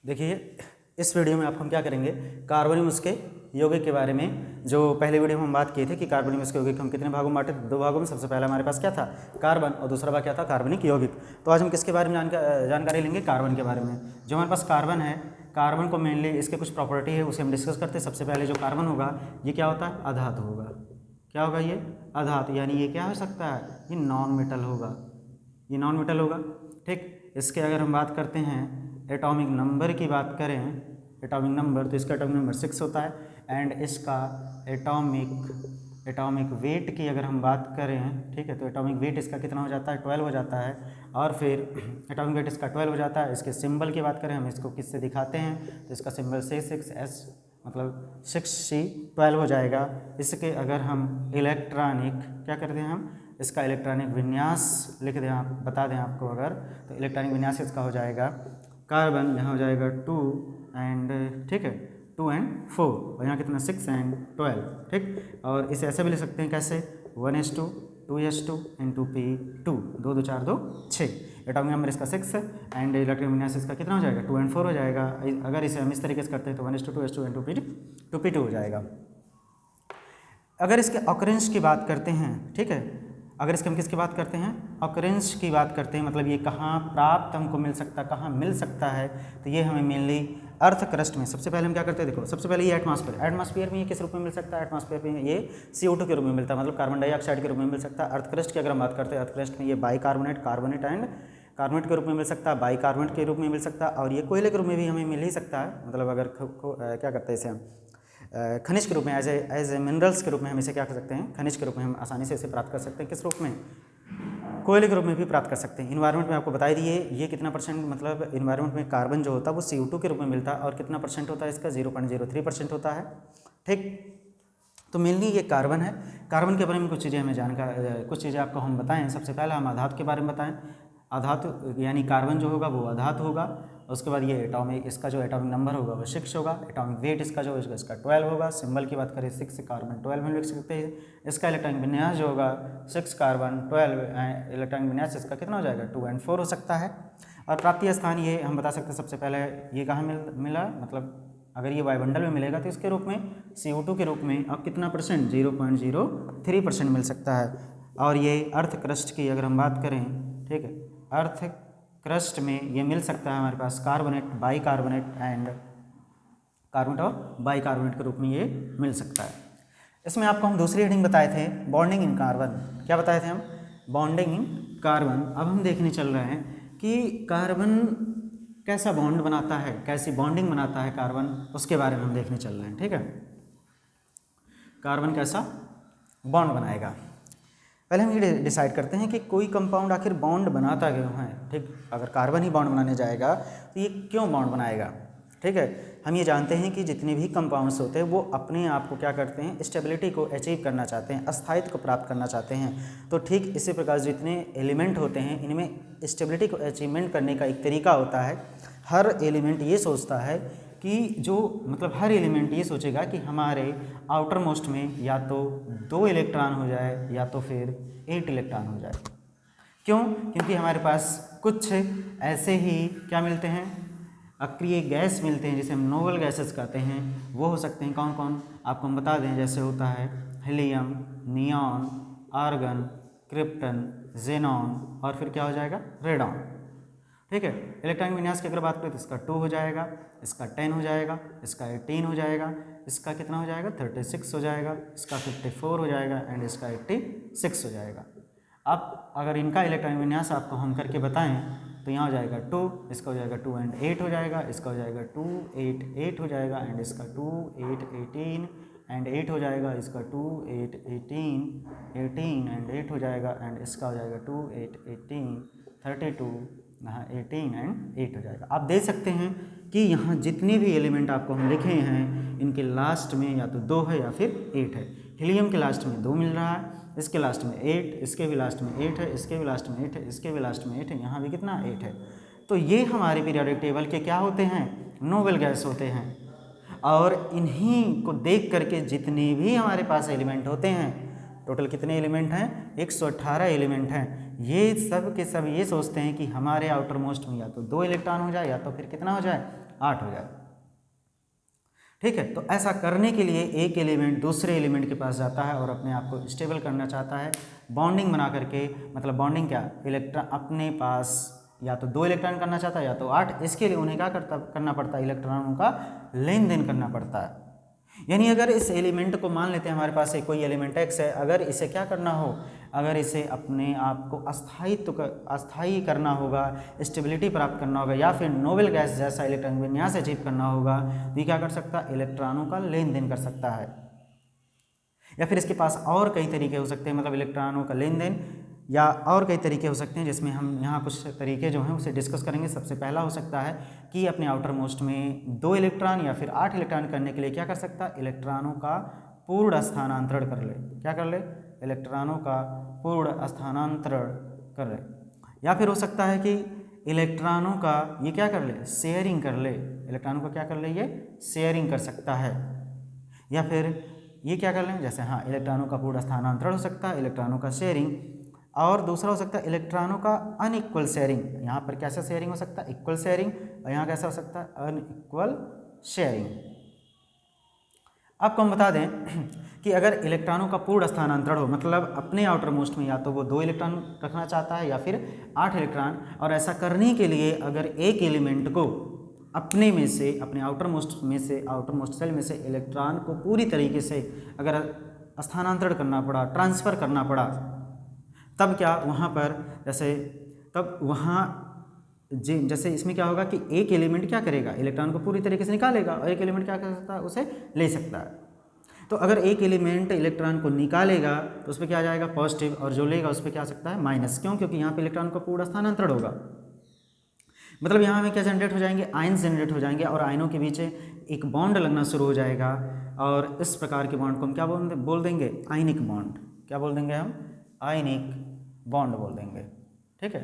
देखिए इस वीडियो में आप हम क्या करेंगे, कार्बनिक उसके यौगिक के बारे में। जो पहले वीडियो में हम बात किए थे कि कार्बनिक उसके यौगिक हम कितने भागों में बांटे, 2 भागों में। सबसे पहला हमारे पास क्या था, कार्बन, और दूसरा भाग क्या था, कार्बनिक यौगिक। तो आज हम किसके बारे में जानकारी लेंगे, कार्बन के बारे में। जो हमारे पास कार्बन है, कार्बन को मेनली इसके कुछ प्रॉपर्टी है उसे हम डिस्कस करते हैं। सबसे पहले जो कार्बन होगा ये क्या होता है, अधातु होगा। क्या होगा ये, अधातु, यानी ये क्या हो सकता है, ये नॉन मेटल होगा, ये नॉन मेटल होगा। ठीक, इसके अगर हम बात करते हैं एटॉमिक नंबर की बात करें, एटॉमिक नंबर, तो इसका एटॉमिक नंबर 6 होता है। एंड इसका एटॉमिक वेट की अगर हम बात करें, ठीक है, तो एटॉमिक वेट इसका कितना हो जाता है, 12 हो जाता है। और फिर एटॉमिक वेट इसका 12 हो जाता है। इसके सिंबल की बात करें, हम इसको किससे दिखाते हैं, तो इसका सिंबल C6S मतलब 6C12 हो जाएगा। इसके अगर हम इलेक्ट्रॉनिक क्या करते हैं, हम इसका इलेक्ट्रॉनिक विन्यास लिख दें, आप बता दें आपको अगर, तो इलेक्ट्रॉनिक विन्यास इसका हो जाएगा कार्बन, यहाँ हो जाएगा 2 एंड, ठीक है, 2 एंड 4, और यहाँ कितना 6 एंड 12। ठीक, और इसे ऐसे भी लिख सकते हैं, कैसे, 1s2 2s2 and 2p2, 2 2 4 2 6। Atomic number इसका 6 है एंड इलेक्ट्रॉनिक विन्यास इसका कितना हो जाएगा, 2 एंड 4 हो जाएगा। अगर इसे हम इस तरीके से करते हैं तो 1s2 2s2 एंड 2p2 हो जाएगा। अगर इसके ऑकरेंस की बात करते हैं, ठीक है, अगर इसके हम किसकी बात करते हैं, ऑकरेंस की बात करते हैं, मतलब ये कहाँ प्राप्त हमको मिल सकता है, कहाँ मिल सकता है, तो ये हमें मेनली अर्थ क्रस्ट में। सबसे पहले हम क्या करते हैं, देखो सबसे पहले ये एटमॉस्फेयर में ये किस रूप में मिल सकता है, एटमॉस्फेयर में ये CO2 के रूप में मिलता है, मतलब कार्बन डाइऑक्साइड के रूप में मिल सकता है। अर्थ क्रस्ट की अगर हम बात करते हैं, अर्थ क्रस्ट में ये बाइकार्बोनेट, कार्बोनेट एंड कार्बोनेट के रूप में मिल सकता है, बाइकार्बोनेट के रूप में मिल सकता है, और ये कोयले के रूप में भी हमें मिल ही सकता है। मतलब अगर क्या करते हैं इसे हम खनिज के रूप में, एज ए मिनरल्स के रूप में हम इसे क्या कर सकते हैं, खनिज के रूप में हम आसानी से इसे प्राप्त कर सकते हैं। किस रूप में, कोयले के रूप में भी प्राप्त कर सकते हैं। इन्वायरमेंट में आपको बताई दिए ये कितना परसेंट, मतलब इन्वायरमेंट में कार्बन जो होता है वो CO2 के रूप में मिलता है, और कितना परसेंट होता है इसका, 0.03% होता है। ठीक, तो मेनली ये कार्बन है। कार्बन के बारे में कुछ चीज़ें हमें कुछ चीज़ें आपको हम बताएं। सबसे पहले हम आधातु के बारे में बताएं। आधातु यानी कार्बन जो होगा वो आधातु होगा। उसके बाद ये एटॉमिक, इसका जो एटॉमिक नंबर होगा वो 6 होगा। एटॉमिक वेट इसका जो होगा इसका 12 होगा। सिंबल की बात करें 6 से कार्बन 12 में लिख सकते हैं। इसका इलेक्ट्रॉनिक विन्यास जो होगा 6 कार्बन 12, इलेक्ट्रॉनिक विन्यास इसका कितना हो जाएगा, 2 एंड 4 हो सकता है। और प्राप्ति स्थान ये हम बता सकते हैं, सबसे पहले ये कहाँ मिला, मतलब अगर ये वायुमंडल में मिलेगा तो इसके रूप में CO2 के रूप में अब कितना परसेंट, 0.03% मिल सकता है। और ये अर्थ क्रस्ट की अगर हम बात करें, ठीक है, अर्थ क्रस्ट में ये मिल सकता है हमारे पास कार्बोनेट, बाइकार्बोनेट एंड कार्बोनेट और बाइकार्बोनेट के रूप में ये मिल सकता है। इसमें आपको हम दूसरी हेडिंग बताए थे, बॉन्डिंग इन कार्बन। क्या बताए थे हम, बॉन्डिंग इन कार्बन। अब हम देखने चल रहे हैं कि कार्बन कैसा बॉन्ड बनाता है, कैसी बॉन्डिंग बनाता है कार्बन, उसके बारे में हम देखने चल रहे हैं। ठीक है, कार्बन कैसा बॉन्ड बनाएगा। पहले हम ये डिसाइड करते हैं कि कोई कंपाउंड आखिर बॉन्ड बनाता क्यों है। ठीक, अगर कार्बन ही बॉन्ड बनाने जाएगा तो ये क्यों बॉन्ड बनाएगा। ठीक है, हम ये जानते हैं कि जितने भी कंपाउंड्स होते हैं वो अपने आप को क्या करते हैं, स्टेबिलिटी को अचीव करना चाहते हैं, अस्थायित्व को प्राप्त करना चाहते हैं। तो ठीक इसी प्रकार जितने एलिमेंट होते हैं इनमें स्टेबिलिटी को अचीवमेंट करने का एक तरीका होता है। हर एलिमेंट ये सोचता है कि जो, मतलब हर एलिमेंट ये सोचेगा कि हमारे आउटर मोस्ट में या तो 2 इलेक्ट्रॉन हो जाए या तो फिर 8 इलेक्ट्रॉन हो जाए। क्यों, क्योंकि हमारे पास कुछ ऐसे ही क्या मिलते हैं, अक्रिय गैस मिलते हैं जिसे हम नोबल गैसेस कहते हैं। वो हो सकते हैं कौन कौन, आपको हम बता दें, जैसे होता है helium, neon, argon, krypton, xenon, और फिर क्या हो जाएगा, रेडॉन। ठीक है, इलेक्ट्रॉनिक विन्यास की अगर बात करें तो इसका 2 हो जाएगा, इसका 10 हो जाएगा, इसका 18 हो जाएगा, इसका कितना हो जाएगा, 36 हो जाएगा, इसका 54 हो जाएगा एंड इसका 86 हो जाएगा। अब अगर इनका इलेक्ट्रॉनिक विन्यास आपको हम करके बताएं तो यहाँ हो जाएगा 2, इसका हो जाएगा 2 एंड 8 हो जाएगा, इसका हो जाएगा 2 8 8 हो जाएगा एंड इसका 2 8 18 एंड 8 हो जाएगा, इसका 2 8 18 एंड 8 हो जाएगा एंड इसका हो जाएगा 2 8 18 32, यहाँ 18 एंड 8 हो जाएगा। आप देख सकते हैं कि यहाँ जितने भी एलिमेंट आपको हम लिखे हैं इनके लास्ट में या तो 2 है या फिर 8 है। हीलियम के लास्ट में 2 मिल रहा है, इसके लास्ट में 8, इसके भी लास्ट में 8 है, इसके भी लास्ट में 8 है, इसके भी लास्ट में 8 है, यहाँ भी कितना 8 है। तो ये हमारे पीरियोडिक टेबल के क्या होते हैं, नोबल गैस होते हैं। और इन्हीं को देख करके जितने भी हमारे पास एलिमेंट होते हैं, टोटल कितने एलिमेंट हैं, 118 एलिमेंट हैं। ये सब के सब ये सोचते हैं कि हमारे आउटर मोस्ट में या तो 2 इलेक्ट्रॉन हो जाए या तो फिर कितना हो जाए, 8 हो जाए। ठीक है, तो ऐसा करने के लिए एक एलिमेंट दूसरे एलिमेंट के पास जाता है और अपने आप को स्टेबल करना चाहता है, बॉन्डिंग बना करके, मतलब बॉन्डिंग क्या, इलेक्ट्रॉन अपने पास या तो 2 इलेक्ट्रॉन करना चाहता है या तो 8। इसके लिए उन्हें क्या करना पड़ता है, इलेक्ट्रॉनों का लेन देन करना पड़ता है। यानी अगर इस एलिमेंट को मान लेते हैं हमारे पास एक कोई एलिमेंट x है, अगर इसे क्या करना हो, अगर इसे अपने आप को अस्थायी करना होगा, स्टेबिलिटी प्राप्त करना होगा, या फिर नोबेल गैस जैसा इलेक्ट्रॉन विन्यास अचीव करना होगा, तो ये क्या कर सकता है, इलेक्ट्रॉनों का लेन देन कर सकता है। या फिर इसके पास और कई तरीके हो सकते हैं, मतलब इलेक्ट्रॉनों का लेन देन या और कई तरीके हो सकते हैं, जिसमें हम यहाँ कुछ तरीके जो हैं उसे डिस्कस करेंगे। सबसे पहला हो सकता है कि अपने आउटर मोस्ट में 2 इलेक्ट्रॉन या फिर 8 इलेक्ट्रॉन करने के लिए क्या कर सकता है, इलेक्ट्रॉनों का पूर्ण स्थानांतरण कर ले। क्या कर ले, इलेक्ट्रॉनों का पूर्ण स्थानांतरण कर ले। या फिर हो सकता है कि इलेक्ट्रॉनों का ये क्या कर ले, शेयरिंग कर ले। इलेक्ट्रॉनों का क्या कर ले, ये शेयरिंग कर सकता है। या फिर ये क्या कर लें, जैसे हाँ, इलेक्ट्रॉनों का पूर्ण स्थानांतरण हो सकता है, इलेक्ट्रॉनों का शेयरिंग। और दूसरा हो सकता है इलेक्ट्रॉनों का अनइक्वल शेयरिंग। यहाँ पर कैसा शेयरिंग हो सकता है, इक्वल शेयरिंग, और यहाँ कैसा हो सकता है, अनइक्वल शेयरिंग। आपको हम बता दें कि अगर इलेक्ट्रॉनों का पूर्ण स्थानांतरण हो, मतलब अपने आउटर मोस्ट में या तो वो 2 इलेक्ट्रॉन रखना चाहता है या फिर 8 इलेक्ट्रॉन, और ऐसा करने के लिए अगर एक एलिमेंट को अपने में से, अपने आउटर मोस्ट में से, आउटर मोस्ट सेल में से इलेक्ट्रॉन को पूरी तरीके से अगर स्थानांतरण करना पड़ा, ट्रांसफ़र करना पड़ा, तब क्या वहाँ पर जैसे इसमें क्या होगा कि एक एलिमेंट क्या करेगा, इलेक्ट्रॉन को पूरी तरीके से निकालेगा, और एक एलिमेंट क्या कर सकता है, उसे ले सकता है। तो अगर एक एलिमेंट इलेक्ट्रॉन को निकालेगा तो उस पर क्या आ जाएगा, पॉजिटिव, और जो लेगा उस पर क्या आ सकता है, माइनस। क्यों, क्योंकि यहाँ पे इलेक्ट्रॉन का पूर्ण स्थानांतरण होगा। मतलब यहाँ हमें क्या जनरेट हो जाएंगे, आयन्स जनरेट हो जाएंगे, और आयनों के बीच एक बॉन्ड लगना शुरू हो जाएगा, और इस प्रकार के बॉन्ड को हम क्या बोल देंगे, आयनिक बॉन्ड। क्या बोल देंगे हम, आयनिक बॉन्ड बोल देंगे। ठीक है,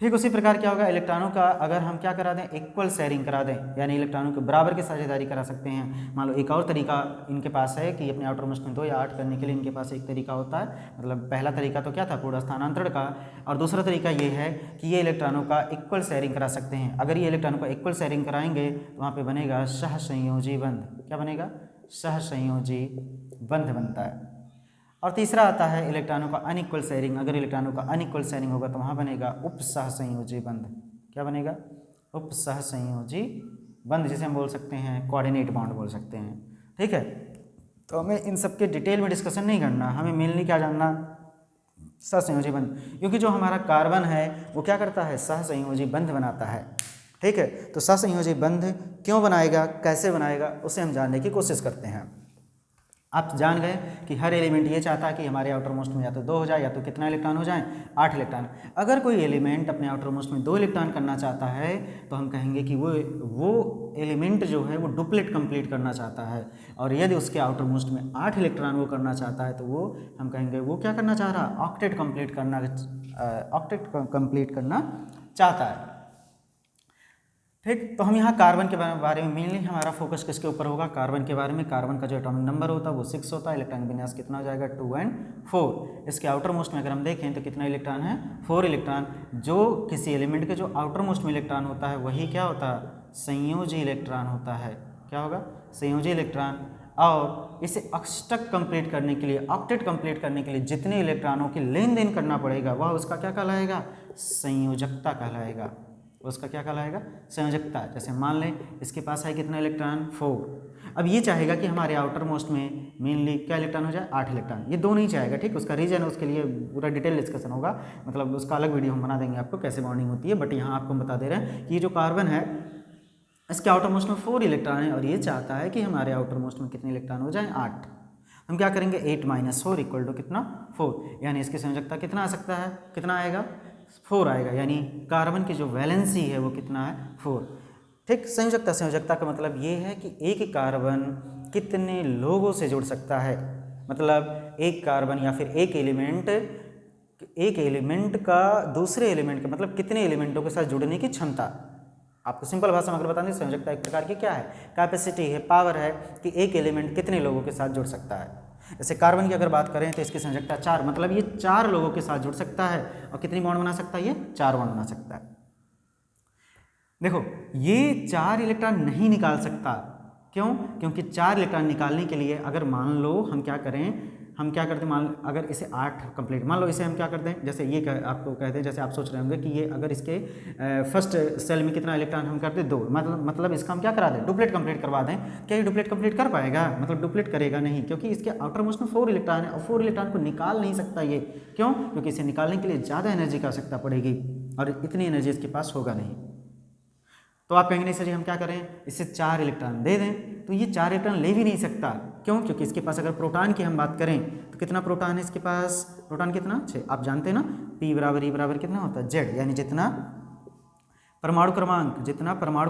ठीक उसी प्रकार क्या होगा, इलेक्ट्रॉनों का अगर हम क्या करा दें, इक्वल शेयरिंग करा दें, यानी इलेक्ट्रॉनों के बराबर की साझेदारी करा सकते हैं। मान लो एक और तरीका इनके पास है कि अपने आउटर मोस्ट में 2 या 8 करने के लिए इनके पास एक तरीका होता है। मतलब पहला तरीका तो क्या था, पूर्ण स्थानांतरण का, और दूसरा तरीका ये है कि ये इलेक्ट्रॉनों का इक्वल शेयरिंग करा सकते हैं। अगर ये इलेक्ट्रॉनों का इक्वल शेयरिंग कराएंगे तो वहाँ पर बनेगा सहसंयोजी बंध। क्या बनेगा, सहसंयोजी बंध बनता है। और तीसरा आता है इलेक्ट्रॉनों का अनइक्वल शेयरिंग। अगर इलेक्ट्रॉनों का अनइक्वल शेयरिंग होगा तो वहाँ बनेगा उपसहसंयोजी बंध। क्या बनेगा, उपसहसंयोजी बंध, जिसे हम बोल सकते हैं कोऑर्डिनेट बॉन्ड बोल सकते हैं। ठीक है, तो हमें इन सब के डिटेल में डिस्कशन नहीं करना, हमें मेनली क्या जानना, सहसंयोजी बंध। क्योंकि जो हमारा कार्बन है वो क्या करता है, सहसंयोजी बंध बनाता है। ठीक है, तो सहसंयोजी बंध क्यों बनाएगा, कैसे बनाएगा, उसे हम जानने की कोशिश करते हैं। आप जान गए कि हर एलिमेंट ये चाहता है कि हमारे आउटर मोस्ट में या तो 2 हो जाए या तो कितना इलेक्ट्रॉन हो जाए, 8 इलेक्ट्रॉन। अगर कोई एलिमेंट अपने आउटर मोस्ट में 2 इलेक्ट्रॉन करना चाहता है तो हम कहेंगे कि वो एलिमेंट जो है वो डुप्लेट कंप्लीट करना चाहता है। और यदि उसके आउटर मोस्ट में 8 इलेक्ट्रॉन वो करना चाहता है तो वो हम कहेंगे वो क्या करना चाह रहा है, ऑक्टेट कंप्लीट करना चाहता है। ठीक, तो हम यहाँ कार्बन के बारे में मेनली हमारा फोकस किसके ऊपर होगा, कार्बन के बारे में। कार्बन का जो एटॉमिक नंबर होता है वो 6 होता है, इलेक्ट्रॉन विन्यास कितना हो जाएगा, 2 और 4। इसके आउटर मोस्ट में अगर हम देखें तो कितना इलेक्ट्रॉन है, 4 इलेक्ट्रॉन। जो किसी एलिमेंट के जो आउटर मोस्ट में इलेक्ट्रॉन होता है वही क्या होता है, संयोजी इलेक्ट्रॉन होता है। क्या होगा, संयोजी इलेक्ट्रॉन। और इसे अष्टक कंप्लीट करने के लिए, ऑक्टेट कंप्लीट करने के लिए जितने इलेक्ट्रॉनों की लेन देन करना पड़ेगा वह उसका क्या कहलाएगा, संयोजकता कहलाएगा। उसका क्या कहलाएगा, संयोजकता। जैसे मान लें इसके पास है कितना इलेक्ट्रॉन, 4। अब ये चाहेगा कि हमारे आउटर मोस्ट में मेनली क्या इलेक्ट्रॉन हो जाए, 8 इलेक्ट्रॉन। ये 2 नहीं चाहेगा। ठीक, उसका रीजन, उसके लिए पूरा डिटेल डिस्कशन होगा, मतलब उसका अलग वीडियो हम बना देंगे आपको कैसे बॉन्डिंग होती है। बट यहाँ आपको हम बता दे रहे हैं कि ये जो कार्बन है इसके आउटर मोस्ट में 4 इलेक्ट्रॉन है, और ये चाहता है कि हमारे आउटर मोस्ट में कितने इलेक्ट्रॉन हो जाए, 8। हम क्या करेंगे, 8 - 4 = कितना, 4। यानी इसकी संयोजकता कितना आ सकता है, कितना आएगा, 4 आएगा। यानी कार्बन की जो वैलेंसी है वो कितना है, 4। ठीक, संयोजकता का मतलब ये है कि एक कार्बन कितने लोगों से जुड़ सकता है। मतलब एक कार्बन या फिर एक एलिमेंट का दूसरे एलिमेंट का मतलब कितने एलिमेंटों के साथ जुड़ने की क्षमता। आपको सिंपल भाषा में अगर बता दें, संयोजकता एक प्रकार की क्या है, कैपेसिटी है, पावर है कि एक एलिमेंट कितने लोगों के साथ जुड़ सकता है। जैसे कार्बन की अगर बात करें तो इसकी संयोजकता 4, मतलब ये 4 लोगों के साथ जुड़ सकता है और कितनी बॉन्ड बना सकता है, ये 4 बॉन्ड बना सकता है। देखो ये 4 इलेक्ट्रॉन नहीं निकाल सकता, क्यों? क्योंकि 4 इलेक्ट्रॉन निकालने के लिए अगर मान लो हम क्या करते हैं, मान अगर इसे 8 कंप्लीट, मान लो इसे हम क्या करते हैं, जैसे ये आपको कहते हैं, जैसे आप सोच रहे होंगे कि ये अगर इसके फर्स्ट सेल में कितना इलेक्ट्रॉन हम करते हैं 2, मतलब इसका हम क्या करा दें, डुप्लेट कंप्लीट करवा दें। क्या ये डुप्लेट कंप्लीट कर पाएगा? मतलब डुप्लेट करेगा नहीं, क्योंकि इसके आउटर मोस्ट में 4 इलेक्ट्रॉन है और 4 इलेक्ट्रॉन को निकाल नहीं सकता ये। क्यों? क्योंकि इसे निकालने के लिए ज़्यादा एनर्जी की आवश्यकता पड़ेगी और इतनी एनर्जी इसके पास होगा नहीं। तो आप कहेंगे नहीं सर जी हम क्या करें, इससे 4 इलेक्ट्रॉन दे दें, तो ये 4 इलेक्ट्रॉन ले भी नहीं सकता। क्यों? क्योंकि इसके पास अगर प्रोटॉन की हम बात करें तो कितना प्रोटॉन है इसके पास, प्रोटॉन कितना 6, आप जानते हैं ना, P बराबर E बराबर कितना होता है Z, यानी जितना परमाणु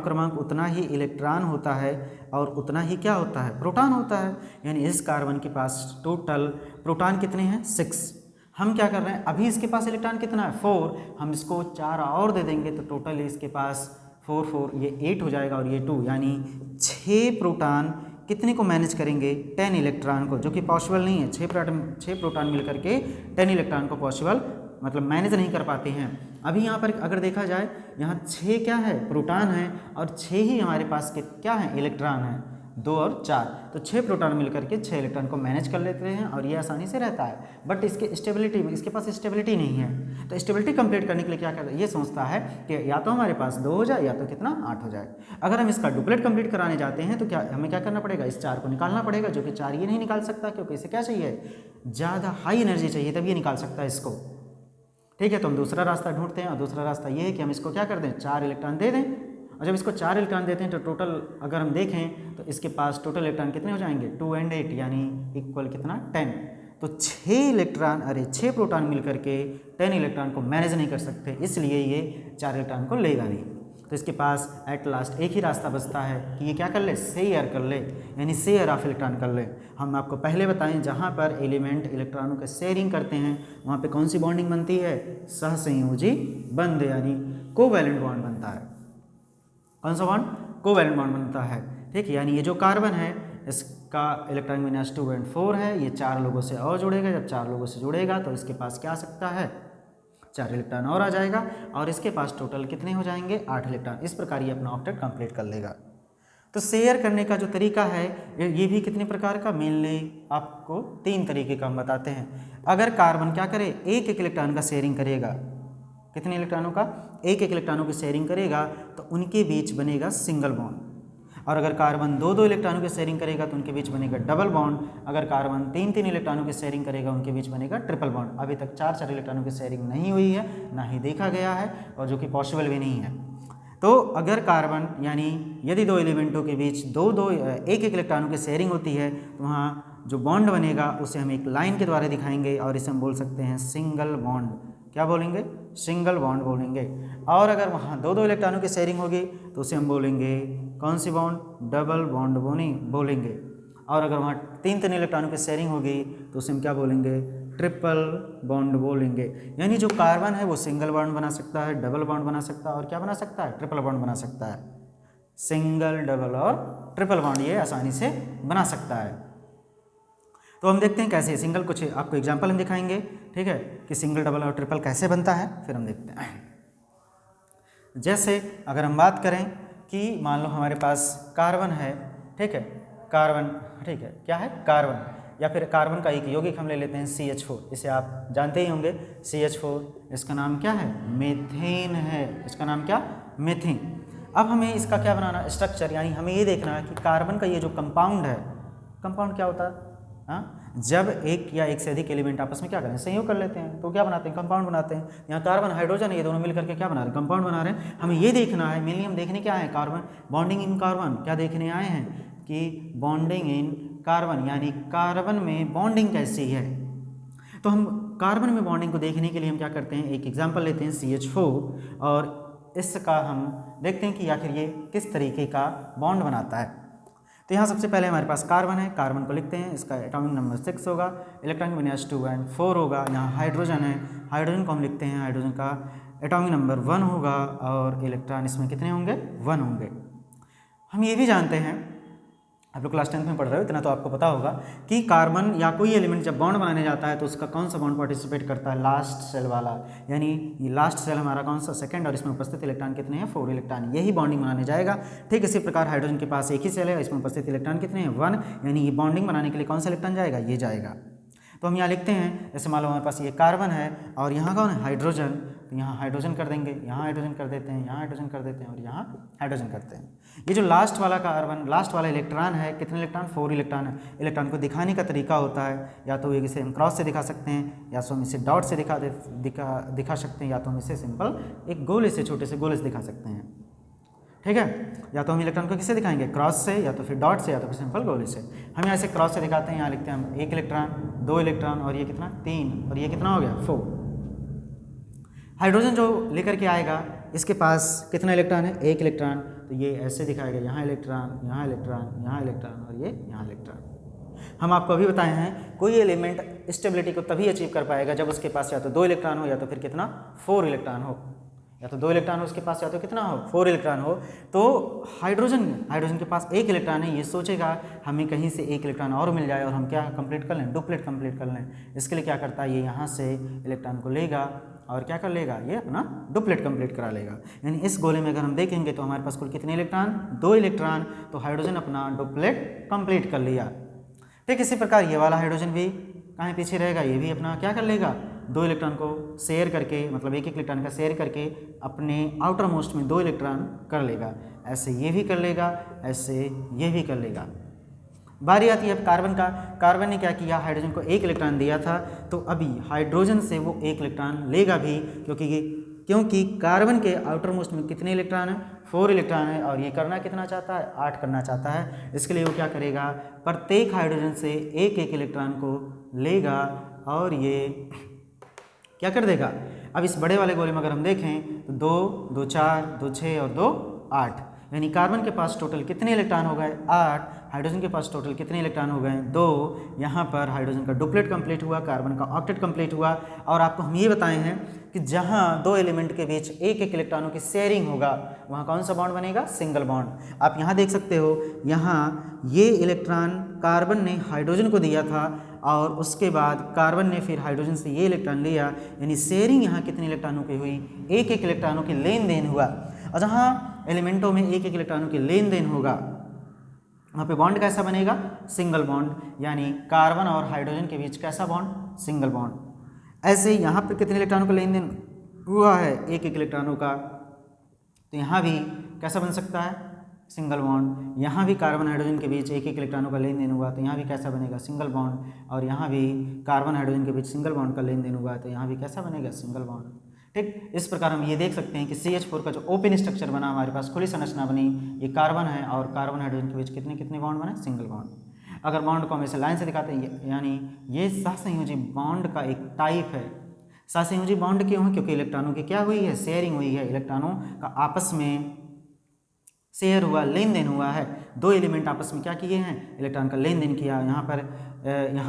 क्रमांक उतना ही इलेक्ट्रॉन होता है और उतना ही क्या होता है, प्रोटॉन होता है। यानी इस कार्बन के पास टोटल प्रोटॉन कितने हैं 6। हम क्या कर रहे हैं, अभी इसके पास इलेक्ट्रॉन कितना है 4, हम इसको 4 और दे देंगे तो टोटल इसके पास 4 4 ये 8 हो जाएगा और ये 2, यानी 6 प्रोटॉन कितने को मैनेज करेंगे, 10 इलेक्ट्रॉन को, जो कि पॉसिबल नहीं है। 6 प्रोटॉन मिलकर के 10 इलेक्ट्रॉन को पॉसिबल मतलब मैनेज नहीं कर पाते हैं। अभी यहाँ पर अगर देखा जाए, यहाँ 6 क्या है प्रोटॉन है और 6 ही हमारे पास के क्या है इलेक्ट्रॉन है, 2 और 4, तो 6 प्रोटॉन मिलकर के 6 इलेक्ट्रॉन को मैनेज कर लेते हैं और ये आसानी से रहता है। बट इसके पास स्टेबिलिटी नहीं है, तो स्टेबिलिटी कंप्लीट करने के लिए क्या करता है, ये सोचता है कि या तो हमारे पास 2 हो जाए या तो कितना 8 हो जाए। अगर हम इसका डुप्लेट कंप्लीट कराने जाते हैं तो क्या हमें क्या करना पड़ेगा, इस 4 को निकालना पड़ेगा, जो कि 4 ये नहीं निकाल सकता, क्योंकि इसे क्या चाहिए, ज़्यादा हाई एनर्जी चाहिए, तब ये निकाल सकता है इसको। ठीक है, तो हम दूसरा रास्ता ढूंढते हैं और दूसरा रास्ता ये है कि हम इसको क्या कर दें, 4 इलेक्ट्रॉन दे दें। और जब इसको 4 इलेक्ट्रॉन देते हैं तो टोटल अगर हम देखें तो इसके पास टोटल इलेक्ट्रॉन कितने हो जाएंगे, 2 और 8 यानी इक्वल कितना 10। तो 6 प्रोटॉन मिलकर के 10 इलेक्ट्रॉन को मैनेज नहीं कर सकते, इसलिए ये 4 इलेक्ट्रॉन को लेगा नहीं। तो इसके पास एट लास्ट एक ही रास्ता बचता है कि ये क्या कर ले, शेयर कर ले, यानी शेयर ऑफ इलेक्ट्रॉन कर ले। हम आपको पहले बताएं जहाँ पर एलिमेंट इलेक्ट्रॉनों के शेयरिंग करते हैं वहाँ पे कौन सी बॉन्डिंग बनती है, सहसंयोजी बंध, यानी कोवैलेंट बॉन्ड बनता है। कौन सा बॉन्ड, कोवैलेंट बॉन्ड बनता है। ठीक है, यानी ये जो कार्बन है इसका इलेक्ट्रॉन विन्यास 2 और 4 है, ये 4 लोगों से और जुड़ेगा, जब 4 लोगों से जुड़ेगा तो इसके पास क्या आ सकता है, 4 इलेक्ट्रॉन और आ जाएगा और इसके पास टोटल कितने हो जाएंगे, 8 इलेक्ट्रॉन। इस प्रकार ये अपना ऑक्टेट कंप्लीट कर लेगा। तो शेयर करने का जो तरीका है ये भी कितने प्रकार का, मेनली आपको 3 तरीके का हम बताते हैं। अगर कार्बन क्या करे, एक इलेक्ट्रॉन का शेयरिंग करेगा, कितने इलेक्ट्रॉनों का, एक इलेक्ट्रॉनों की शेयरिंग करेगा तो उनके बीच बनेगा सिंगल बॉन्ड। और अगर कार्बन 2 इलेक्ट्रॉनों की शेयरिंग करेगा तो उनके बीच बनेगा डबल बॉन्ड। अगर कार्बन 3 इलेक्ट्रॉनों की शेयरिंग करेगा उनके बीच बनेगा ट्रिपल बॉन्ड। अभी तक 4 इलेक्ट्रॉनों की शेयरिंग नहीं हुई है, ना ही देखा गया है और जो कि पॉसिबल भी नहीं है। तो अगर कार्बन यानी यदि 2 एलिमेंटों के बीच एक इलेक्ट्रॉनों की शेयरिंग होती है तो वहाँ जो बॉन्ड बनेगा उसे हम एक लाइन के द्वारा दिखाएंगे और इसे हम बोल सकते हैं सिंगल बॉन्ड। क्या बोलेंगे, सिंगल बॉन्ड बोलेंगे। और अगर वहाँ 2 इलेक्ट्रॉनों की शेयरिंग होगी तो उसे हम बोलेंगे कौन सी बॉन्ड, डबल बॉन्ड बोलेंगे। और अगर वहाँ 3 इलेक्ट्रॉनों की शेयरिंग होगी तो उसे हम क्या बोलेंगे, ट्रिपल बॉन्ड बोलेंगे। यानी जो कार्बन है वो सिंगल बॉन्ड बना सकता है, डबल बॉन्ड बना सकता है और क्या बना सकता है, ट्रिपल बॉन्ड बना सकता है। सिंगल, डबल और ट्रिपल बॉन्ड ये आसानी से बना सकता है। तो हम देखते हैं कैसे सिंगल, कुछ आपको एग्जांपल हम दिखाएंगे, ठीक है, कि सिंगल, डबल और ट्रिपल कैसे बनता है, फिर हम देखते हैं। जैसे अगर हम बात करें कि मान लो हमारे पास कार्बन है, ठीक है, कार्बन, ठीक है, क्या है कार्बन, या फिर कार्बन का एक यौगिक हम ले लेते हैं CH4, इसे आप जानते ही होंगे CH4, इसका नाम क्या है, मीथेन है, इसका नाम क्या, मीथेन। अब हमें इसका क्या बनाना, स्ट्रक्चर, यानी हमें ये देखना है कि कार्बन का ये जो कंपाउंड है, कंपाउंड क्या होता है, हाँ, जब एक या एक से अधिक एलिमेंट आपस में क्या करें, संयोग कर लेते हैं तो क्या बनाते हैं, कंपाउंड बनाते हैं। यहाँ कार्बन हाइड्रोजन ये दोनों मिलकर के क्या बना रहे हैं, कंपाउंड बना रहे हैं। हमें ये देखना है, मेनली हम देखने क्या है, कार्बन बॉन्डिंग इन कार्बन, क्या देखने आए हैं कि बॉन्डिंग इन कार्बन, यानी कार्बन में बॉन्डिंग कैसी है। तो हम कार्बन में बॉन्डिंग को देखने के लिए हम क्या करते हैं, एक एग्जाम्पल लेते हैं CH4 और इसका हम देखते हैं कि आखिर ये किस तरीके का बॉन्ड बनाता है। तो यहाँ सबसे पहले हमारे पास कार्बन है, कार्बन को लिखते हैं, इसका एटॉमिक नंबर 6 होगा, इलेक्ट्रॉन विन्यास 2 और 4 होगा। यहाँ हाइड्रोजन है, हाइड्रोजन को हम लिखते हैं, हाइड्रोजन का एटॉमिक नंबर 1 होगा और इलेक्ट्रॉन इसमें कितने होंगे, 1 होंगे। हम ये भी जानते हैं आप लोग क्लास 10th में पढ़ रहे हो, इतना तो आपको पता होगा कि कार्बन या कोई एलिमेंट जब बॉन्ड बनाने जाता है तो उसका कौन सा बॉन्ड पार्टिसिपेट करता है, लास्ट सेल वाला। यानी ये लास्ट सेल हमारा कौन सा, सेकंड, और इसमें उपस्थित इलेक्ट्रॉन कितने हैं, 4 इलेक्ट्रॉन, यही बॉन्डिंग बनाने जाएगा। ठीक इसी प्रकार हाइड्रोजन के पास एक ही सेल है, इसमें उपस्थित इलेक्ट्रॉन कितने हैं, 1, यानी ये बॉन्डिंग बनाने के लिए कौन सा इलेक्ट्रॉन जाएगा, ये जाएगा। तो हम यहाँ लिखते हैं, जैसे मान लो हमारे पास ये कार्बन है और यहाँ कौन है, हाइड्रोजन, तो यहाँ हाइड्रोजन कर देंगे, यहाँ हाइड्रोजन कर देते हैं, यहाँ हाइड्रोजन कर देते हैं और यहाँ हाइड्रोजन करते हैं। ये जो लास्ट वाला कार्बन, लास्ट वाला इलेक्ट्रॉन है, कितने इलेक्ट्रॉन, 4 इलेक्ट्रॉन है। इलेक्ट्रॉन को दिखाने का तरीका होता है, या तो इसे हम क्रॉस से दिखा सकते हैं, या तो हम इसे डॉट से दिखा सकते हैं, या तो हम इसे सिंपल एक गोले से, छोटे से गोले से दिखा सकते हैं। ठीक है, या तो हम इलेक्ट्रॉन को किससे दिखाएंगे, क्रॉस से, या तो फिर डॉट से, या तो फिर सिंपल गोले से। हम यहाँ से क्रॉस से दिखाते हैं, यहाँ लिखते हैं हम 1 इलेक्ट्रॉन, 2 इलेक्ट्रॉन और ये कितना, 3, और ये कितना हो गया, 4। हाइड्रोजन जो लेकर के आएगा, इसके पास कितना इलेक्ट्रॉन है, 1 इलेक्ट्रॉन, तो ये ऐसे दिखाएगा, यहाँ इलेक्ट्रॉन, यहाँ इलेक्ट्रॉन, यहाँ इलेक्ट्रॉन और ये यहाँ इलेक्ट्रॉन। हम आपको अभी बताए हैं, कोई एलिमेंट स्टेबिलिटी को तभी अचीव कर पाएगा जब उसके पास या तो 2 इलेक्ट्रॉन हो, या तो फिर कितना, 4 इलेक्ट्रॉन हो, या तो 2 इलेक्ट्रॉन हो उसके पास, या तो कितना हो, 4 इलेक्ट्रॉन हो। तो हाइड्रोजन के पास 1 इलेक्ट्रॉन है, ये सोचेगा हमें कहीं से 1 इलेक्ट्रॉन और मिल जाए और हम क्या कंप्लीट कर लें, डुप्लेट कंप्लीट कर लें। इसके लिए क्या करता है, ये यहाँ से इलेक्ट्रॉन को लेगा और क्या कर लेगा, ये अपना डुप्लेट कंप्लीट करा लेगा। यानी इस गोले में अगर हम देखेंगे तो हमारे पास कुल कितने इलेक्ट्रॉन, 2 इलेक्ट्रॉन, तो हाइड्रोजन अपना डुप्लेट कंप्लीट कर लिया। ठीक इसी प्रकार ये वाला हाइड्रोजन भी कहाँ पीछे रहेगा, ये भी अपना क्या कर लेगा, 2 इलेक्ट्रॉन को शेयर करके, मतलब 1 इलेक्ट्रॉन का शेयर करके अपने आउटर मोस्ट में 2 इलेक्ट्रॉन कर लेगा। ऐसे ये भी कर लेगा, ऐसे ये भी कर लेगा। बारी आती है अब कार्बन का। कार्बन ने क्या किया, हाइड्रोजन को 1 इलेक्ट्रॉन दिया था, तो अभी हाइड्रोजन से वो 1 इलेक्ट्रॉन लेगा भी, क्योंकि कार्बन के आउटर मोस्ट में कितने इलेक्ट्रॉन है, 4 इलेक्ट्रॉन है, और ये करना कितना चाहता है, 8 करना चाहता है। इसके लिए वो क्या करेगा, प्रत्येक हाइड्रोजन से 1-1 इलेक्ट्रॉन को लेगा और ये क्या कर देगा। अब इस बड़े वाले गोले में अगर हम देखें तो 2, 2 4, 2 6 और 2 8, यानी कार्बन के पास टोटल कितने इलेक्ट्रॉन हो गए, 8। हाइड्रोजन के पास टोटल कितने इलेक्ट्रॉन हो गए, 2। यहाँ पर हाइड्रोजन का डुप्लेट कंप्लीट हुआ, कार्बन का ऑक्टेट कंप्लीट हुआ। और आपको हम ये बताए हैं कि जहाँ 2 एलिमेंट के बीच 1-1 इलेक्ट्रॉनों की शेयरिंग होगा, वहाँ कौन सा बॉन्ड बनेगा, सिंगल बॉन्ड। आप यहाँ देख सकते हो, यहाँ ये इलेक्ट्रॉन कार्बन ने हाइड्रोजन को दिया था और उसके बाद कार्बन ने फिर हाइड्रोजन से ये इलेक्ट्रॉन लिया, यानी शेयरिंग यहाँ कितने इलेक्ट्रॉनों की हुई, 1-1 इलेक्ट्रॉनों की लेन देन हुआ। और जहाँ एलिमेंटों में 1-1 इलेक्ट्रॉनों की लेन देन होगा, वहाँ पे बॉन्ड कैसा बनेगा, सिंगल बॉन्ड, यानी कार्बन और हाइड्रोजन के बीच कैसा बॉन्ड, सिंगल बॉन्ड। ऐसे यहाँ पर कितने इलेक्ट्रॉनों का लेन देन हुआ है, 1-1 इलेक्ट्रॉनों का, तो यहाँ भी कैसा बन सकता है, सिंगल बॉन्ड। यहाँ भी कार्बन हाइड्रोजन के बीच 1-1 इलेक्ट्रॉनों का लेन देन हुआ, तो यहाँ भी कैसा बनेगा, सिंगल बॉन्ड। और यहाँ भी कार्बन हाइड्रोजन के बीच सिंगल बॉन्ड का लेन देन हुआ, तो यहाँ भी कैसा बनेगा, सिंगल बॉन्ड। ठीक, इस प्रकार हम ये देख सकते हैं कि CH4 का जो ओपन स्ट्रक्चर बना, हमारे पास खुली संरचना बनी, ये कार्बन है और कार्बन हाइड्रोजन के बीच कितने कितने बॉन्ड बने, सिंगल बॉन्ड। अगर बॉन्ड को हम ऐसे लाइन से दिखाते हैं, यानी ये सहसंयोजी बॉन्ड का एक टाइप है। सहसंयोजी बॉन्ड क्यों है, क्योंकि इलेक्ट्रॉनों की क्या हुई है, शेयरिंग हुई है, इलेक्ट्रॉनों का आपस में शेयर हुआ, लेन देन हुआ है। 2 एलिमेंट आपस में क्या किए हैं, इलेक्ट्रॉन का लेन देन किया। यहाँ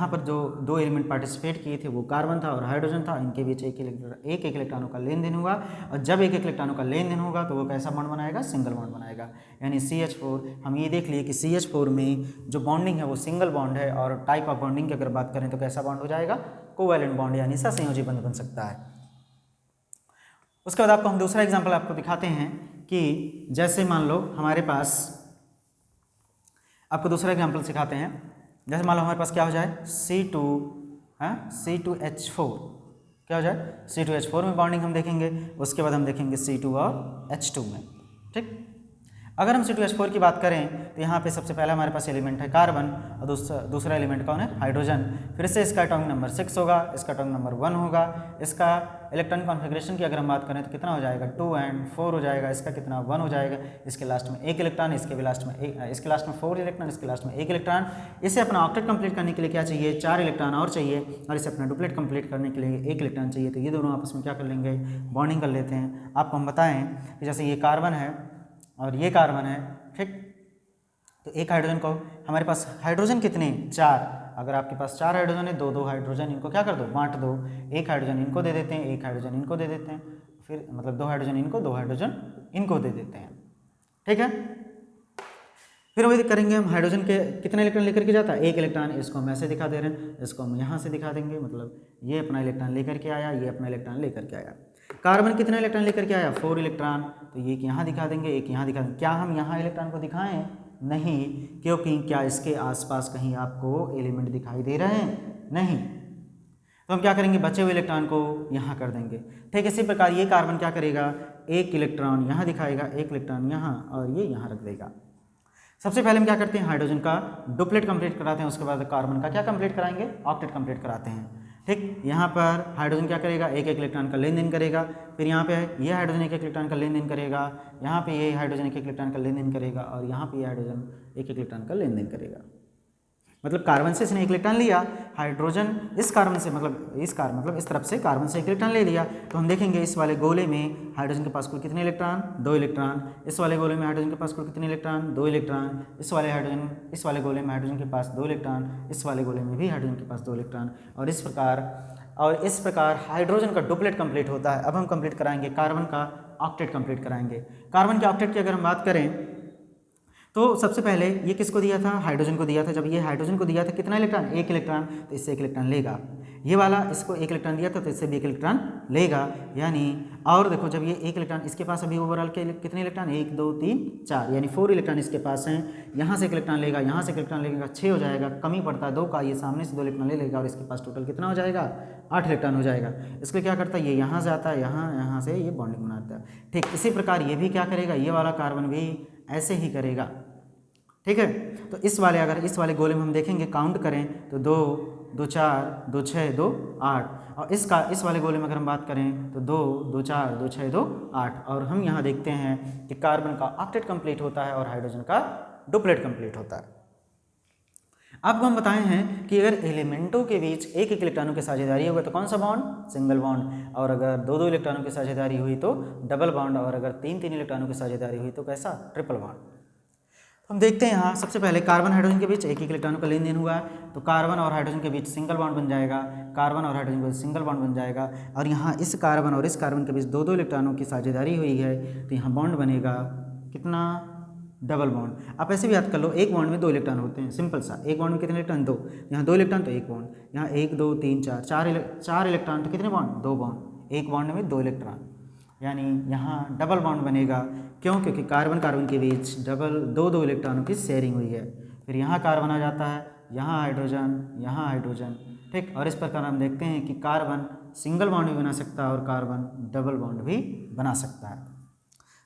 पर जो 2 एलिमेंट पार्टिसिपेट किए थे वो कार्बन था और हाइड्रोजन था, इनके बीच 1-1 इलेक्ट्रॉनों का लेन देन हुआ। और जब 1-1 इलेक्ट्रॉनों का लेन देन होगा तो वो कैसा बॉन्ड बनाएगा, सिंगल बॉन्ड बनाएगा। यानी CH4, हम ये देख लिए कि CH4 में जो बॉन्डिंग है वो सिंगल बॉन्ड है। और टाइप ऑफ बॉन्डिंग की अगर बात करें तो कैसा बॉन्ड हो जाएगा, कोवैलेंट बॉन्ड, यानी सहसंयोजी बंध बन सकता है। उसके बाद आपको हम दूसरा एग्जाम्पल आपको दिखाते हैं कि जैसे मान लो हमारे पास, आपको दूसरा एग्जाम्पल सिखाते हैं। जैसे मान लो हमारे पास क्या हो जाए, C2H4, क्या हो जाए, C2H4 में बॉन्डिंग हम देखेंगे, उसके बाद हम देखेंगे C2 और H2 में। ठीक, अगर हम C2H4 की बात करें तो यहाँ पे सबसे पहला हमारे पास एलिमेंट है कार्बन और दूसरा एलिमेंट कौन है, हाइड्रोजन। फिर से इसका एटॉमिक नंबर 6 होगा, इसका एटॉमिक नंबर 1 होगा। इसका इलेक्ट्रॉन कॉन्फ़िगरेशन की अगर हम बात करें तो कितना हो जाएगा, 2 and 4 हो जाएगा। इसका कितना, 1 हो जाएगा। इसके लास्ट में 1 इलेक्ट्रॉन, इसके लास्ट में 4 इलेक्ट्रॉन, इसके लास्ट में 1 इलेक्ट्रॉन। इसे अपना ऑक्टेट कंप्लीट करने के लिए क्या चाहिए, 4 इलेक्ट्रॉन और चाहिए। और इसे अपना डुप्लेट कंप्लीट करने के लिए 1 इलेक्ट्रॉन चाहिए। तो ये दोनों आपस में क्या कर लेंगे, बॉन्डिंग कर लेते हैं। आपको हम बताएं कि जैसे ये कार्बन है और ये कार्बन है, ठीक, तो एक हाइड्रोजन को, हमारे पास हाइड्रोजन कितने, 4। अगर आपके पास 4 हाइड्रोजन है, 2-2 हाइड्रोजन इनको क्या कर दो, बांट दो। 1 हाइड्रोजन इनको दे देते हैं, 1 हाइड्रोजन इनको दे देते हैं, फिर मतलब 2 हाइड्रोजन इनको, 2 हाइड्रोजन इनको दे देते हैं। ठीक है, फिर वही करेंगे हम, हाइड्रोजन के कितने इलेक्ट्रॉन लेकर के जाता है, एक इलेक्ट्रॉन, इसको हम ऐसे दिखा दे रहे हैं, इसको हम यहाँ से दिखा देंगे, मतलब ये अपना इलेक्ट्रॉन लेकर के आया, ये अपना इलेक्ट्रॉन लेकर के आया। कार्बन कितने इलेक्ट्रॉन लेकर के आया, 4 इलेक्ट्रॉन, तो ये यहाँ दिखा देंगे, एक यहाँ दिखा देंगे। क्या हम यहाँ इलेक्ट्रॉन को दिखाएं, नहीं, क्योंकि क्या इसके आसपास कहीं आपको एलिमेंट दिखाई दे रहे हैं, नहीं, तो हम क्या करेंगे, बचे हुए इलेक्ट्रॉन को यहाँ कर देंगे। ठीक इसी प्रकार ये कार्बन क्या करेगा, एक इलेक्ट्रॉन यहाँ दिखाएगा, एक इलेक्ट्रॉन यहाँ, और ये यहाँ रख देगा। सबसे पहले हम क्या करते हैं, हाइड्रोजन का डुप्लेट कंप्लीट कराते हैं, उसके बाद कार्बन का क्या कंप्लीट कराएंगे, ऑक्टेट कंप्लीट कराते हैं। ठीक, यहाँ पर हाइड्रोजन क्या करेगा, एक एक इलेक्ट्रॉन का लेन देन करेगा, फिर यहाँ पे ये हाइड्रोजन एक एक इलेक्ट्रॉन का लेन देन करेगा, यहाँ पे ये हाइड्रोजन एक एक इलेक्ट्रॉन का लेन देन करेगा, और यहाँ पे ये हाइड्रोजन एक एक इलेक्ट्रॉन का लेन देन करेगा। मतलब कार्बन से इसने एक इलेक्ट्रॉन लिया, हाइड्रोजन इस कार्बन से मतलब इस तरफ से कार्बन से एक इलेक्ट्रॉन ले लिया, तो हम देखेंगे इस वाले गोले में हाइड्रोजन के पास कुल कितने इलेक्ट्रॉन, 2 इलेक्ट्रॉन, इस वाले गोले में हाइड्रोजन के पास कुल कितने इलेक्ट्रॉन, 2 इलेक्ट्रॉन, इस वाले गोले में हाइड्रोजन के पास 2 इलेक्ट्रॉन, इस वाले गोले में भी हाइड्रोजन के पास 2 इलेक्ट्रॉन, और इस प्रकार हाइड्रोजन का डुप्लेट कंप्लीट होता है। अब हम कंप्लीट कराएंगे कार्बन का ऑक्टेट कंप्लीट कराएंगे। कार्बन के ऑक्टेट की अगर हम बात करें तो सबसे पहले ये किसको दिया था, हाइड्रोजन को दिया था। जब ये हाइड्रोजन को दिया था कितना इलेक्ट्रॉन, एक इलेक्ट्रॉन, तो इससे एक इलेक्ट्रॉन लेगा। ये वाला इसको एक इलेक्ट्रॉन दिया था तो इससे भी एक इलेक्ट्रॉन लेगा, यानी और देखो जब ये एक इलेक्ट्रॉन, इसके पास अभी ओवरऑल के कितने इलेक्ट्रॉन, 1 2 3 4, यानी 4 इलेक्ट्रॉन इसके पास हैं। यहाँ से एक इलेक्ट्रॉन लेगा, यहाँ से एक इलेक्ट्रॉन लेगा, 6 हो जाएगा, कमी पड़ता है 2 का, ये सामने से 2 इलेक्ट्रॉन ले लेगा और इसके पास टोटल कितना हो जाएगा, 8 इलेक्ट्रॉन हो जाएगा। इसलिए क्या करता है, ये यहाँ से आता है, यहाँ से ये बॉन्डिंग बनाता है। ठीक इसी प्रकार ये भी क्या करेगा, ये वाला कार्बन भी ऐसे ही करेगा। ठीक है, तो इस वाले गोले में हम देखेंगे, काउंट करें तो 2 2 4 2 6 2 8, और इस वाले गोले में अगर हम बात करें तो 2 2 4 2 6 2 8, और हम यहाँ देखते हैं कि कार्बन का ऑक्टेट कंप्लीट होता है और हाइड्रोजन का डुप्लेट कंप्लीट होता है। अब हम बताए हैं कि अगर एलिमेंटों के बीच एक एक इलेक्ट्रॉनों की साझेदारी होगा तो कौन सा बॉन्ड, सिंगल बॉन्ड, और अगर 2 2 इलेक्ट्रॉनों की साझेदारी हुई तो डबल बॉन्ड, और अगर 3 3 इलेक्ट्रॉनों की साझेदारी हुई तो कैसा, ट्रिपल बॉन्ड। हम देखते हैं यहाँ सबसे पहले कार्बन हाइड्रोजन के बीच एक एक इलेक्ट्रॉनों का लेन देन हुआ है, तो कार्बन और हाइड्रोजन के बीच सिंगल बॉन्ड बन जाएगा, कार्बन और हाइड्रोजन के बीच सिंगल बॉन्ड बन जाएगा। और यहाँ इस कार्बन और इस कार्बन के बीच 2 2 इलेक्ट्रॉनों की साझेदारी हुई है, तो यहाँ बॉन्ड बनेगा कितना, डबल बॉन्ड। आप ऐसे भी याद कर लो, एक बॉन्ड में 2 इलेक्ट्रॉन होते हैं, सिंपल सा, एक बॉन्ड में कितने इलेक्ट्रॉन, 2, यहाँ 2 इलेक्ट्रॉन तो एक बॉन्ड, यहाँ 1 2 3 4 4 इलेक्ट्रॉन तो कितने बॉन्ड, 2 बॉन्ड, एक बॉन्ड में 2 इलेक्ट्रॉन, यानी यहाँ डबल बॉन्ड बनेगा। क्यों, क्योंकि कार्बन के बीच 2 इलेक्ट्रॉनों की शेयरिंग हुई है। फिर यहाँ कार्बन आ जाता है, यहाँ हाइड्रोजन, ठीक। और इस प्रकार हम देखते हैं कि कार्बन सिंगल बॉन्ड भी बना सकता है और कार्बन डबल बॉन्ड भी बना सकता है।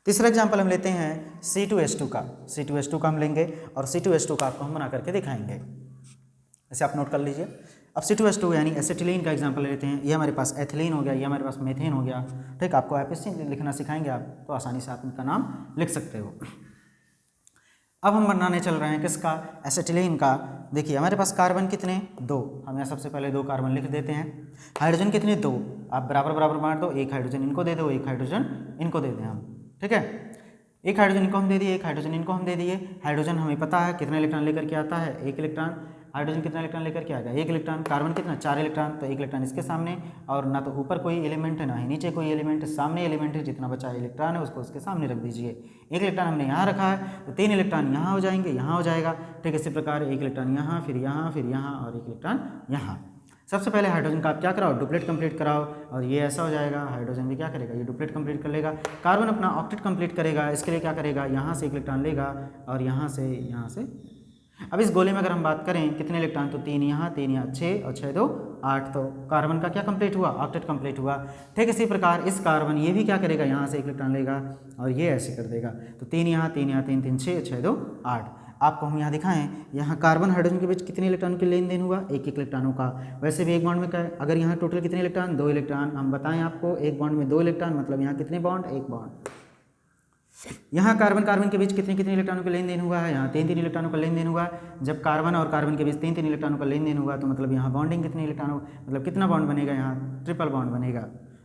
तीसरा एग्जाम्पल हम लेते हैं C2H2 का। C2H2 का हम लेंगे और C2H2 का आपको हम बना करके दिखाएंगे, ऐसे आप नोट कर लीजिए। अब C2H2 यानी एसिटिलीन का एग्जांपल लेते हैं। ये हमारे पास एथिलीन हो गया, ये हमारे पास मेथेन हो गया, ठीक। आपको एपिसिन लिखना सिखाएंगे आप, तो आसानी से आप इनका नाम लिख सकते हो। अब हम बनाने चल रहे हैं किसका, एसिटिलीन का। देखिए हमारे पास कार्बन कितने, 2, हम यहाँ सबसे पहले 2 कार्बन लिख देते हैं। हाइड्रोजन कितने, 2, आप बराबर बराबर बांट दो, एक हाइड्रोजन इनको दे दो, एक हाइड्रोजन इनको दे दें हम, ठीक है। एक हाइड्रोजन इनको हम दे दिए, एक हाइड्रोजन इनको हम दे दिए। हाइड्रोजन हमें पता है कितना इलेक्ट्रॉन लेकर के आता है, 1 इलेक्ट्रॉन। हाइड्रोजन कितना इलेक्ट्रॉन लेकर के आएगा, 1 इलेक्ट्रॉन। कार्बन कितना, 4 इलेक्ट्रॉन, तो 1 इलेक्ट्रॉन इसके सामने, और ना तो ऊपर कोई एलिमेंट है ना ही नीचे कोई एलिमेंट है, सामने एलिमेंट है, जितना बचा इलेक्ट्रॉन है उसको उसके सामने रख दीजिए। 1 इलेक्ट्रॉन हमने यहाँ रखा है तो 3 इलेक्ट्रॉन यहाँ हो जाएंगे, यहाँ हो जाएगा, ठीक। इसी प्रकार 1 इलेक्ट्रॉन यहाँ, फिर यहाँ, फिर यहाँ, और 1 इलेक्ट्रॉन यहाँ। सबसे पहले हाइड्रोजन का आप क्या कराओ, डुप्लेट कंप्लीट कराओ, और ये ऐसा हो जाएगा। हाइड्रोजन भी क्या करेगा, ये डुप्लेट कंप्लीट कर लेगा। कार्बन अपना ऑक्टेट कंप्लीट करेगा, इसके लिए क्या करेगा, यहाँ से 1 इलेक्ट्रॉन लेगा और यहाँ से। अब इस गोले में अगर हम बात करें कितने इलेक्ट्रॉन, तो 3 यहाँ 6 और 6 2 8, तो कार्बन का क्या कंप्लीट हुआ, ऑक्टेट कंप्लीट हुआ, ठीक। इसी प्रकार इस कार्बन ये भी क्या करेगा, यहाँ से 1 इलेक्ट्रॉन लेगा और ये ऐसे कर देगा, तो 3 यहाँ 3 6 6 2 8। आपको हम यहाँ दिखाएं, यहाँ कार्बन हाइड्रोजन के बीच कितने इलेक्ट्रॉन के लेन देन हुआ, 1 1 इलेक्ट्रॉनों का। वैसे भी एक बॉन्ड में क्या, अगर यहाँ टोटल कितने इलेक्ट्रॉन, 2 इलेक्ट्रॉन। हम बताएं आपको, एक बॉन्ड में 2 इलेक्ट्रॉन, मतलब यहाँ कितने बॉन्ड, 1 बॉन्ड। यहाँ कार्बन के बीच कितने इलेक्ट्रॉनों का लेन देन हुआ है, यहाँ 3 इलेक्ट्रॉनों का लेन देन हुआ है। जब कार्बन और कार्बन के बीच 3 इलेक्ट्रॉनों का लेन देन हुआ तो मतलब यहाँ बॉन्डिंग कितने इलेक्ट्रॉनों, मतलब कितना बॉन्ड बनेगा, यहाँ ट्रिपल बॉन्ड बनेगा,